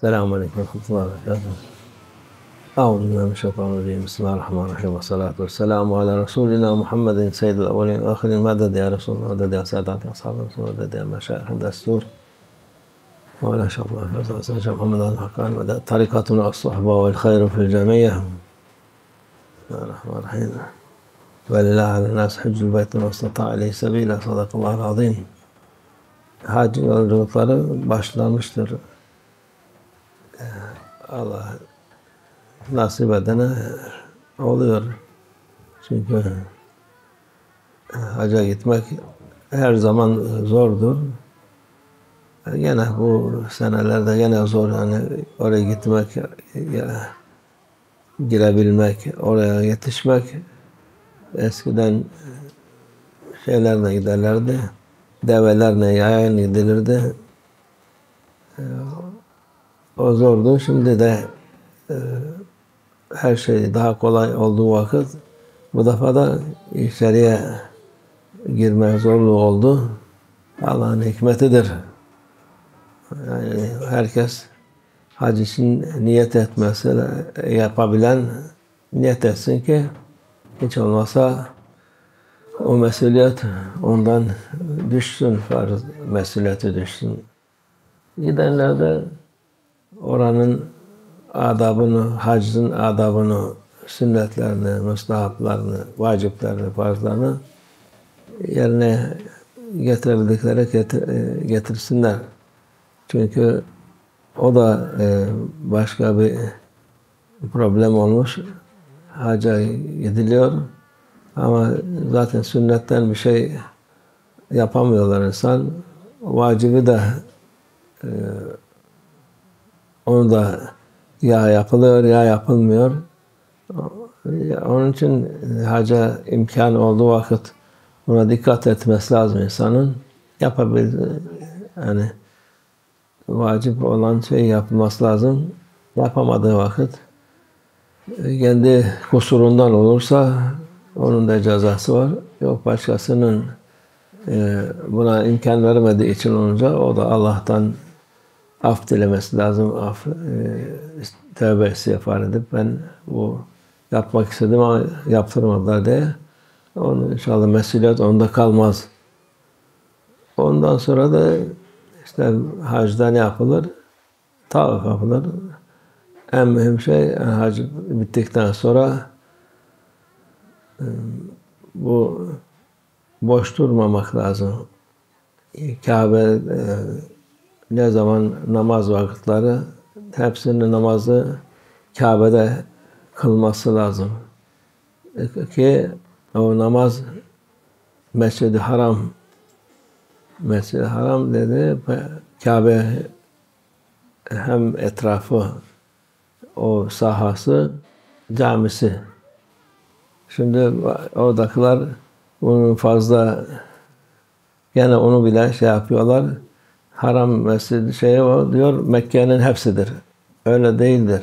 Selamünaleyküm ve rahmetullahi ve berekatuhu. Euzubillahimineşşeytanirracim. Bismillahirrahmanirrahim. Ve salatu ve selamu ala Resulina Muhammedin seyyidil evvelin ve ahirin. Meded ya Resulullah, meded ya Sadat ya Ashabı Resulullah, meded ya meşayihim destur. Ve ala şaflar fezası ve Muhammed al-Hakkan meded. Tarikatuna as-sahba vel hayru fil cemiyye. Bismillahirrahmanirrahim. Ve lillahi ala nas hicul beyti ve istata'a ileyhi sebila. Sadakallahul azim. Hac yolculukları başlamıştır. Allah nasip edene oluyor. Çünkü hacca gitmek her zaman zordur. Gene bu senelerde gene zor. Yani oraya gitmek, girebilmek, oraya yetişmek. Eskiden şeylerle giderlerdi. Develerle, yayayla gidilirdi. O zordu. Şimdi de her şey daha kolay olduğu vakit bu defa da içeriye girme zorluğu oldu. Allah'ın hikmetidir. Yani herkes hac için niyet etmesi, yapabilen niyet etsin ki hiç olmazsa o mesuliyet ondan düşsün, farz mesuliyeti düşsün. Gidenler de oranın adabını, hacın adabını, sünnetlerini, müstahaplarını, vaciplerini, farzlarını yerine getirebildikleri getirsinler. Çünkü o da başka bir problem olmuş. Hacca gidiliyor ama zaten sünnetten bir şey yapamıyorlar insan. Vacibi de onu da ya yapılıyor ya yapılmıyor. Onun için hacca imkan olduğu vakit buna dikkat etmesi lazım insanın. Yani vacip olan şey yapılması lazım. Yapamadığı vakit kendi kusurundan olursa onun da cezası var. Yok başkasının buna imkan vermediği için olunca o da Allah'tan af dilemesi lazım. Tövbe istiğfar edip ben bu yapmak istedim ama yaptırmadılar diye. Onun inşallah mesuliyet onda kalmaz. Ondan sonra da işte hacda ne yapılır? Tavaf yapılır. En mühim şey hac bittikten sonra bu boş durmamak lazım. Kabe ne zaman namaz vakitleri hepsinin namazı Kabe'de kılması lazım. Ki o namaz Mescid-i Haram dedi Kabe hem etrafı o sahası camisi. Şimdi oradakiler bunun fazla gene onu bile şey yapıyorlar. Haram mescid o diyor Mekke'nin hepsidir. Öyle değildir.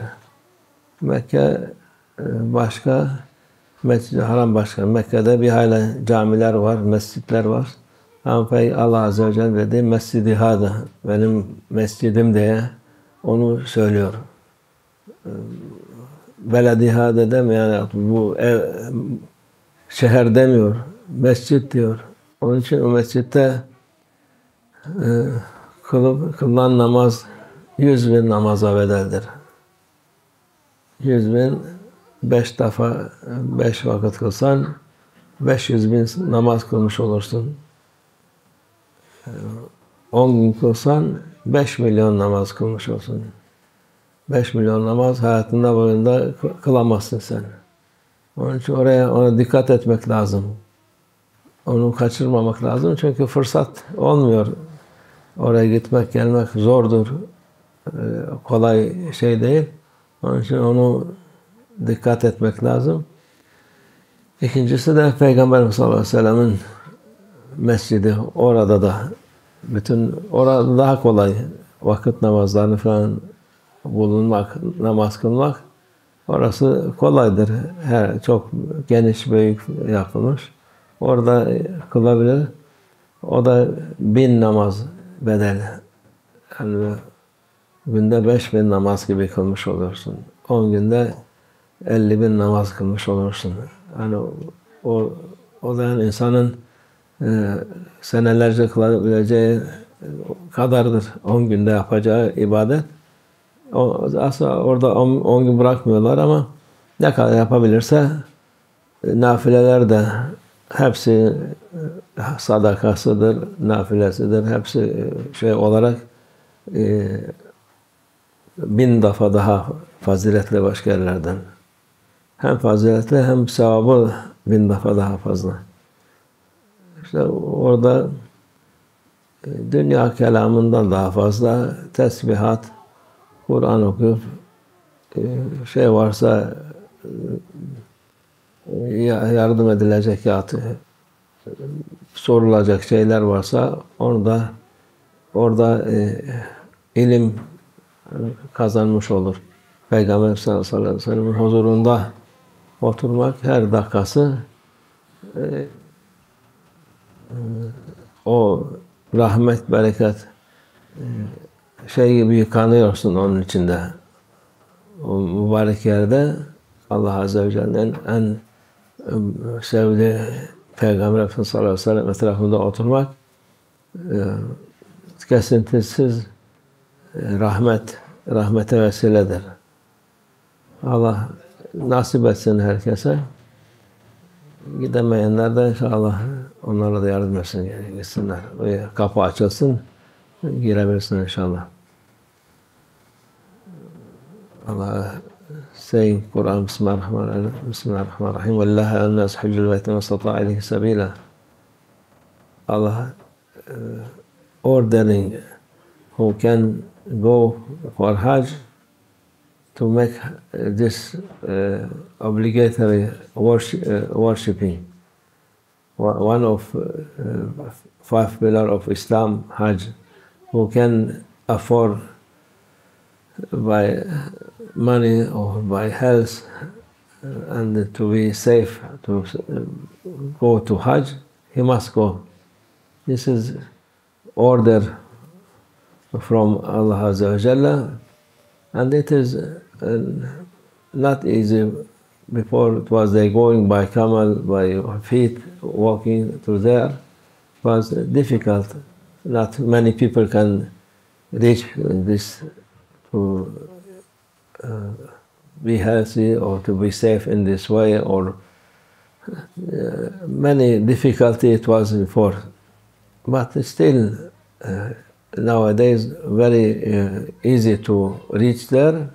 Mekke başka, Mescid-i Haram başka. Mekke'de bir hayli camiler var, mescitler var. Ama Allah Azze ve Celle dediği Mescid-i Hâda, benim mescidim diye onu söylüyor. Beledi Hâda demiyor, yani bu şehir demiyor, mescit diyor. Onun için o mescitte kılınan namaz 100.000 namaza bedeldir. 100.000 5 defa 5 vakit kılsan 500.000 namaz kılmış olursun. 10 gün kılsan 5 milyon namaz kılmış olsun. 5 milyon namaz hayatında boyunda kılamazsın sen. Onun için ona dikkat etmek lazım. Onu kaçırmamak lazım çünkü fırsat olmuyor. Oraya gitmek, gelmek zordur. Kolay şey değil. Onun için onu dikkat etmek lazım. İkincisi de Peygamberimiz sallallahu aleyhi ve sellem'in mescidi. Orada da orada daha kolay vakit namazlarını falan bulunmak, namaz kılmak. Orası kolaydır. Çok geniş, büyük yapılmış. Orada kılabilir. O da 1000 namaz bedeli. Yani günde 5000 namaz gibi kılmış olursun. 10 günde 50.000 namaz kılmış olursun. Yani o da yani insanın senelerce kılabileceği kadardır 10 günde yapacağı ibadet. Aslında orada 10 gün bırakmıyorlar ama ne kadar yapabilirse nafileler de hepsi sadakasıdır, nafilesidir. Hepsi şey olarak 1000 defa daha faziletli başka yerlerden. Hem faziletli hem sevabı 1000 defa daha fazla. İşte orada dünya kelamından daha fazla tesbihat, Kur'an okuyup şey varsa yardım edilecek ya sorulacak şeyler varsa orada ilim kazanmış olur. Peygamber sallallahu aleyhi ve sellem'in huzurunda oturmak her dakikası o rahmet, bereket şey gibi yıkanıyorsun onun içinde. O mübarek yerde Allah Azze ve Celle'nin en sevdiği Peygamber Efendimiz sallallahu aleyhi ve sellem etrafında oturmak kesintisiz rahmete vesiledir. Allah nasip etsin herkese. Gidemeyenler de inşallah onlara da yardım etsin, gitsinler. Kapı açılsın, girebilirsin inşallah. Allah saying Quran, Bismillahirrahmanirrahim. Bismillahirrahmanirrahim. Wallahi an-nas hajjul bayt man istata'a ilayhi sabila. Allah ordering who can go for Hajj to make this obligatory worshipping. One of 5 pillars of Islam, Hajj, who can afford by money or by health and to be safe to go to Hajj, he must go. This is order from Allah Azza wa Jalla, and it is not easy. Before it was they going by camel, by feet, walking to there. It was difficult. Not many people can reach this to be healthy or to be safe in this way, or many difficulty it was before. But still, nowadays, very easy to reach there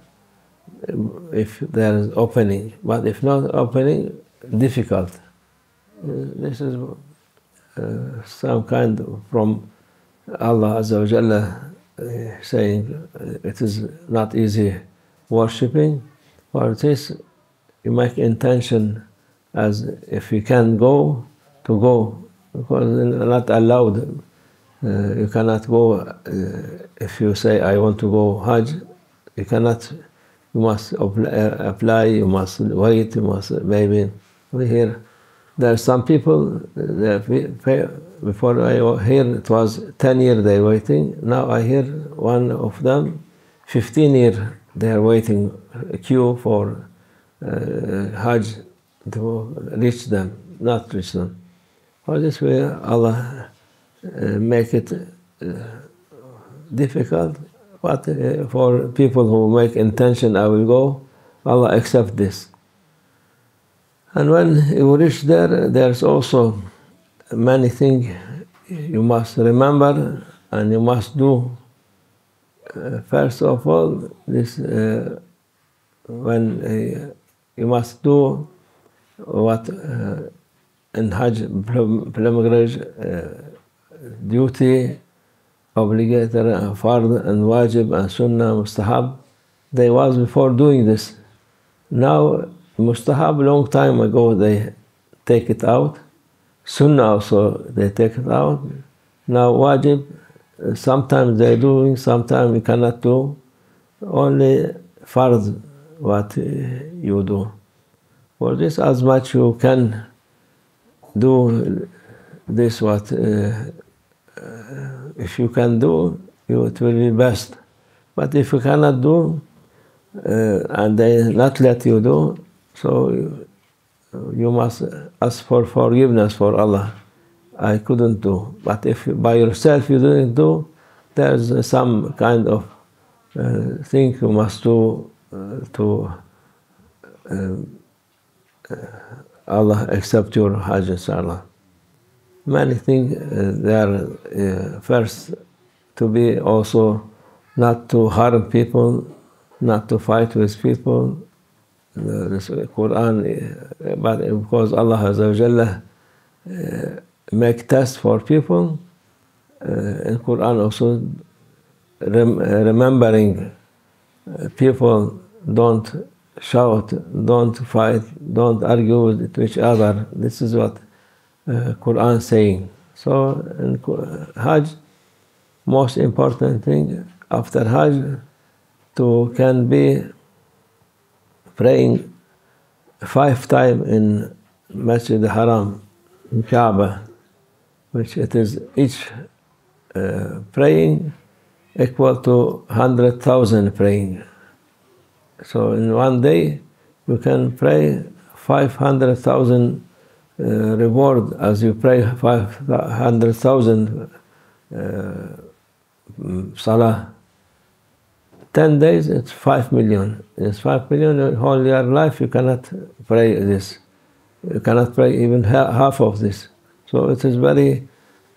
if there is opening. But if not opening, difficult. This is some kind from Allah Azza wa Jalla saying it is not easy worshipping. For this, you make intention as if you can go, to go, because it's not allowed. You cannot go if you say, I want to go Hajj. You cannot. You must apply, you must wait, you must maybe. We hear there are some people, before I hear it was 10 years they waiting. Now I hear one of them, 15 years they are waiting, a queue for Hajj to reach them, not reach them. For this way, Allah make it difficult, but for people who make intention, I will go, Allah accept this. And when you reach there, there's also many things you must remember and you must do. First of all, this when you must do what in Hajj pilgrimage duty, obligatory, fard and wajib and sunnah, mustahab. They was before doing this. Now mustahab, long time ago they take it out. Sunnah also they take it out. Now wajib, sometimes they're doing, sometimes you cannot do. Only fard what you do. For this, as much you can do this, what if you can do, it will be best. But if you cannot do, and they not let you do, so you must ask for forgiveness for Allah. I couldn't do. But if by yourself you didn't do, there's some kind of thing you must do to Allah accept your Hajj, inshallah. Many things there. First, to be also not to harm people, not to fight with people. The Quran, but because Allah Azza wa Jalla make tests for people, in Quran also remembering people, don't shout, don't fight, don't argue with each other. This is what Quran saying. So in Hajj, most important thing after Hajj, to can be praying 5 times in Masjid al-Haram, in Kaaba, which it is each praying equal to 100,000 praying. So in one day, you can pray 500,000 reward as you pray 500,000 salah. 10 days, it's 5 million. It's 5 million, whole your life you cannot pray this. You cannot pray even half of this. So it is very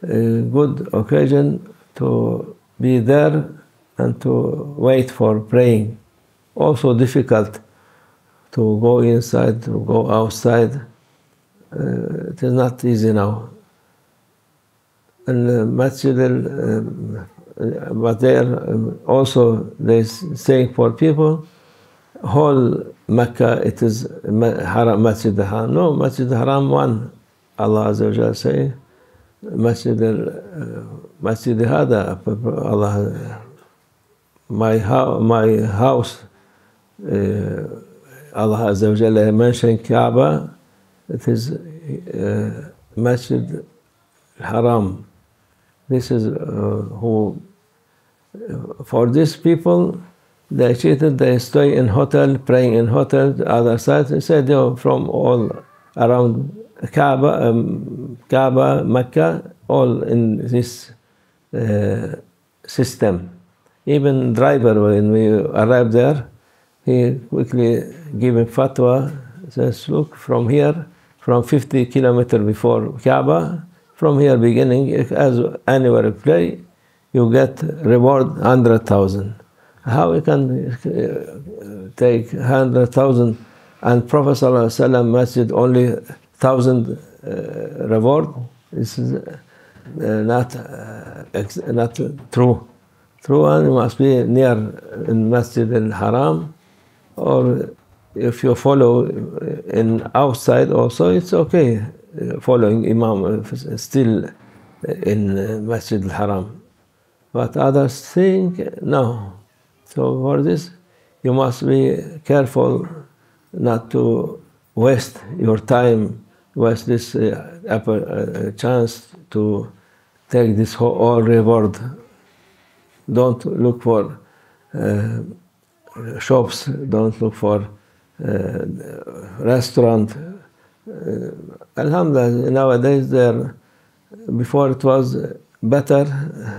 good occasion to be there and to wait for praying. Also difficult to go inside, to go outside. It is not easy now. And Masjid but there also they say for people, whole Mecca it is Haram, Masjid al-Haram. No, Masjid al-Haram one. Allah Azza wa Jalla say, Masjid hada, Allah, my house. Allah Azza wa Jalla mentioned Kaaba. It is Masjid al-Haram. This is who, for these people, they cheated, they stay in hotel, praying in hotel, the other side. They said they are from all around Kaaba, Mecca, all in this system. Even driver, when we arrived there, he quickly gave a fatwa, says, look, from here, from 50 kilometers before Kaaba, from here beginning, as anywhere you play, you get reward 100,000. How we can take 100,000 and Prophet ﷺ Masjid only 1,000 reward? This is not true. True one must be near in Masjid al-Haram, or if you follow in outside also, it's okay. Following Imam still in Masjid al-Haram. But others think, no. So for this, you must be careful not to waste your time, waste this chance to take this all reward. Don't look for shops, don't look for restaurant. Alhamdulillah, nowadays before it was better,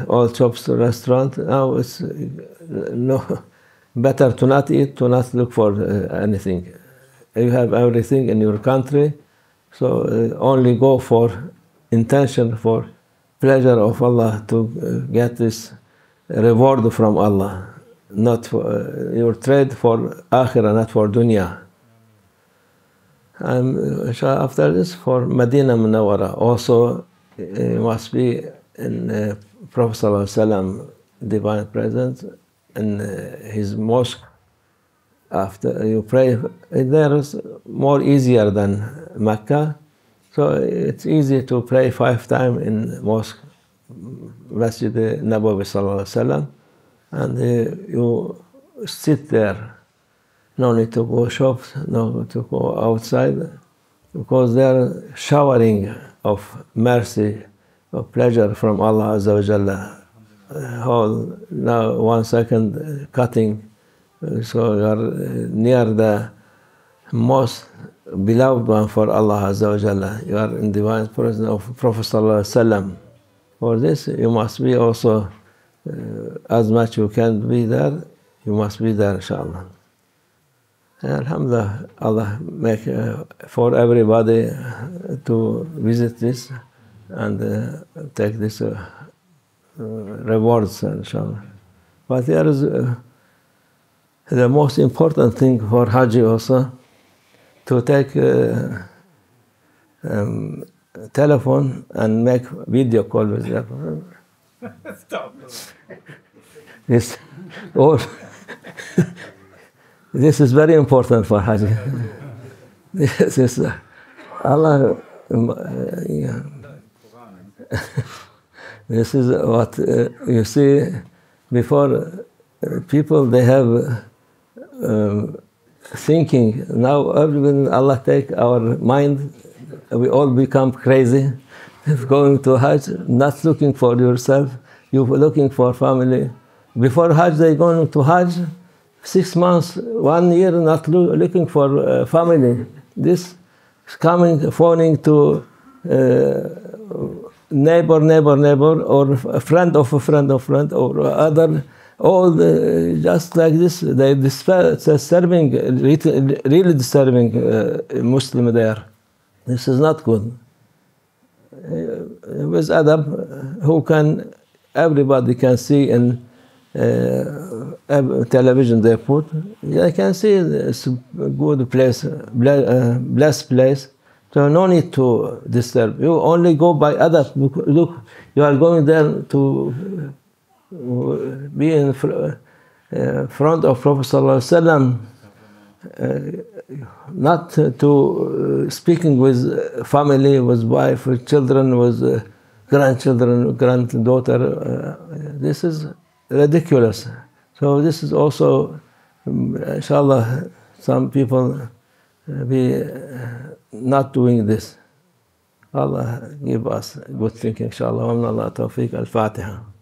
all shops, restaurant. Now it's no better to not eat, to not look for anything. You have everything in your country, so only go for intention, for pleasure of Allah, to get this reward from Allah, not for your trade for akhirah, not for dunya. And after this, for Medina Munawwara, also must be in Prophet ﷺ divine presence in his mosque. After you pray, there is more easier than Mecca, so it's easy to pray 5 times in mosque, Masjid Nabawi ﷺ, and you sit there. No need to go shops, no need to go outside, because they are showering of mercy, of pleasure from Allah Azza wa Jalla. hole, now 1 second cutting. So you are near the most beloved one for Allah Azza wa Jalla. You are in divine presence of Prophet Sallallahu Alaihi Wasallam. For this, you must be also, as much you can be there, you must be there, inshallah. Alhamdulillah, Allah make for everybody to visit this and take this rewards, inshallah. But there is the most important thing for Hajj also, to take telephone and make video call with them. Stop. This, or this is very important for Hajj. This is Allah. Yeah. This is what you see. Before people, they have thinking. Now, when Allah take our mind, we all become crazy. Going to Hajj, not looking for yourself, you're looking for family. Before Hajj, they going to Hajj, 6 months, 1 year, not looking for family. This is coming, phoning to neighbor, or a friend of a friend of friend, or other, all just like this. They disturbing, really disturbing Muslim there. This is not good. With adab, who can, everybody can see in television they put, they can see it's a good place, blessed place. So no need to disturb. You only go by adab. Look, you are going there to be in front of Prophet Sallallahu Alaihi Wasallam, not to speaking with family, with wife, with children, with grandchildren, granddaughter. This is ridiculous. So this is also, inshallah, some people be not doing this. Allah give us good thinking, inshallah. Wa min Allah tawfiq. Al-Fatiha.